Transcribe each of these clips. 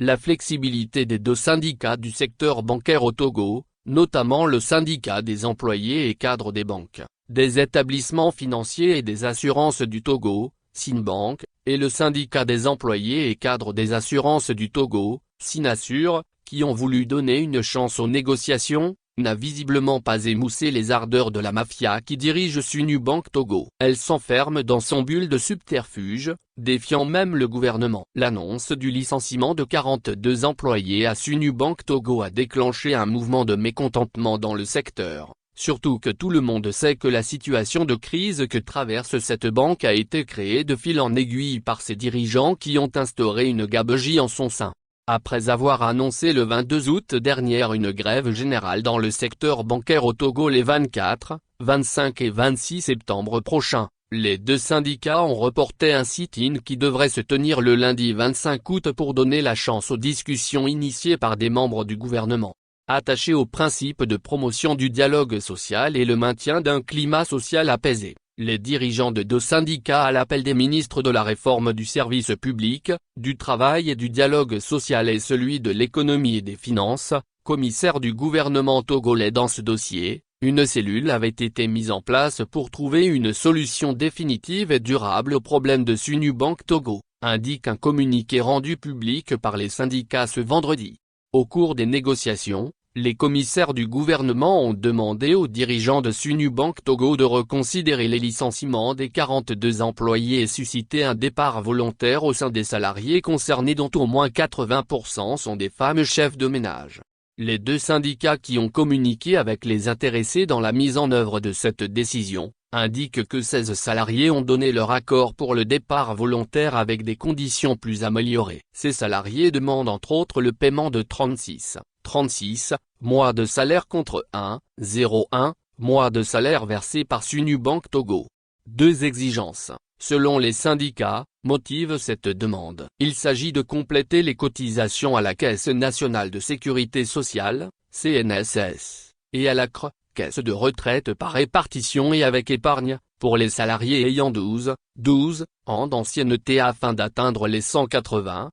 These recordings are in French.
la flexibilité des deux syndicats du secteur bancaire au Togo, notamment le syndicat des employés et cadres des banques, des établissements financiers et des assurances du Togo, Sinbank, et le syndicat des employés et cadres des assurances du Togo, Sinassure, qui ont voulu donner une chance aux négociations, n'a visiblement pas émoussé les ardeurs de la mafia qui dirige Sunu-Bank Togo. Elle s'enferme dans son bulle de subterfuge, défiant même le gouvernement. L'annonce du licenciement de 42 employés à Sunu-Bank Togo a déclenché un mouvement de mécontentement dans le secteur, surtout que tout le monde sait que la situation de crise que traverse cette banque a été créée de fil en aiguille par ses dirigeants qui ont instauré une gabegie en son sein. Après avoir annoncé le 22 août dernier une grève générale dans le secteur bancaire au Togo les 24, 25 et 26 septembre prochains, les deux syndicats ont reporté un sit-in qui devrait se tenir le lundi 25 août pour donner la chance aux discussions initiées par des membres du gouvernement, attachés au principe de promotion du dialogue social et le maintien d'un climat social apaisé. Les dirigeants de deux syndicats à l'appel des ministres de la réforme du service public, du travail et du dialogue social et celui de l'économie et des finances, commissaire du gouvernement togolais dans ce dossier, une cellule avait été mise en place pour trouver une solution définitive et durable au problème de Sunu-Bank Togo, indique un communiqué rendu public par les syndicats ce vendredi. Au cours des négociations, les commissaires du gouvernement ont demandé aux dirigeants de Sunu-Bank Togo de reconsidérer les licenciements des 42 employés et susciter un départ volontaire au sein des salariés concernés dont au moins 80% sont des femmes chefs de ménage. Les deux syndicats qui ont communiqué avec les intéressés dans la mise en œuvre de cette décision, indiquent que 16 salariés ont donné leur accord pour le départ volontaire avec des conditions plus améliorées. Ces salariés demandent entre autres le paiement de 36 mois de salaire contre 1,01 mois de salaire versé par Sunu-Bank Togo. Deux exigences, selon les syndicats, motivent cette demande. Il s'agit de compléter les cotisations à la Caisse nationale de sécurité sociale, CNSS, et à la CRE, Caisse de retraite par répartition et avec épargne, pour les salariés ayant 12 ans d'ancienneté afin d'atteindre les 180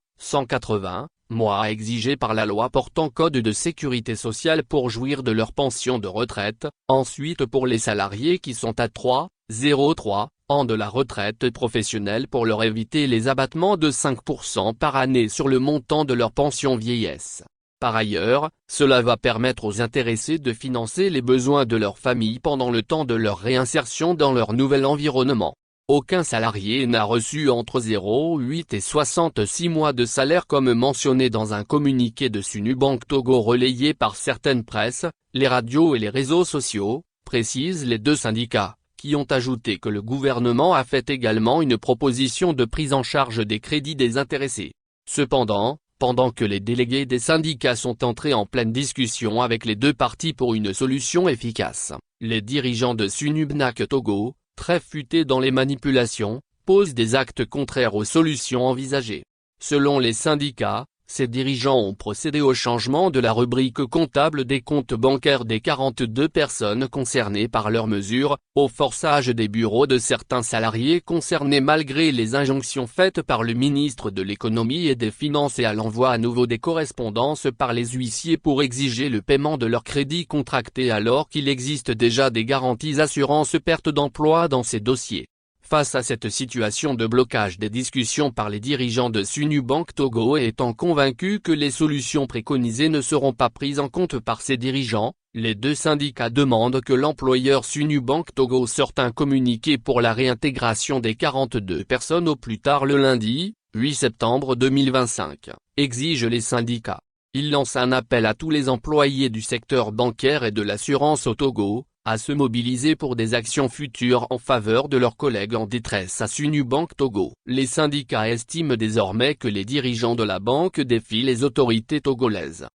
mois exigés par la loi portant code de sécurité sociale pour jouir de leur pension de retraite. Ensuite pour les salariés qui sont à 3,03 ans de la retraite professionnelle pour leur éviter les abattements de 5% par année sur le montant de leur pension vieillesse. Par ailleurs, cela va permettre aux intéressés de financer les besoins de leur famille pendant le temps de leur réinsertion dans leur nouvel environnement. Aucun salarié n'a reçu entre 0,8 et 66 mois de salaire comme mentionné dans un communiqué de Sunu-Bank Togo relayé par certaines presses, les radios et les réseaux sociaux, précisent les deux syndicats, qui ont ajouté que le gouvernement a fait également une proposition de prise en charge des crédits des intéressés. Cependant, pendant que les délégués des syndicats sont entrés en pleine discussion avec les deux parties pour une solution efficace, les dirigeants de Sunu-Bank Togo, très futés dans les manipulations, posent des actes contraires aux solutions envisagées. Selon les syndicats, ces dirigeants ont procédé au changement de la rubrique comptable des comptes bancaires des 42 personnes concernées par leurs mesures, au forçage des bureaux de certains salariés concernés malgré les injonctions faites par le ministre de l'économie et des finances et à l'envoi à nouveau des correspondances par les huissiers pour exiger le paiement de leurs crédits contractés alors qu'il existe déjà des garanties assurance perte d'emploi dans ces dossiers. Face à cette situation de blocage des discussions par les dirigeants de Sunu-Bank Togo et étant convaincus que les solutions préconisées ne seront pas prises en compte par ces dirigeants, les deux syndicats demandent que l'employeur Sunu-Bank Togo sorte un communiqué pour la réintégration des 42 personnes au plus tard le lundi, 8 septembre 2025, exigent les syndicats. Ils lancent un appel à tous les employés du secteur bancaire et de l'assurance au Togo, à se mobiliser pour des actions futures en faveur de leurs collègues en détresse à Sunu-Bank Togo. Les syndicats estiment désormais que les dirigeants de la banque défient les autorités togolaises.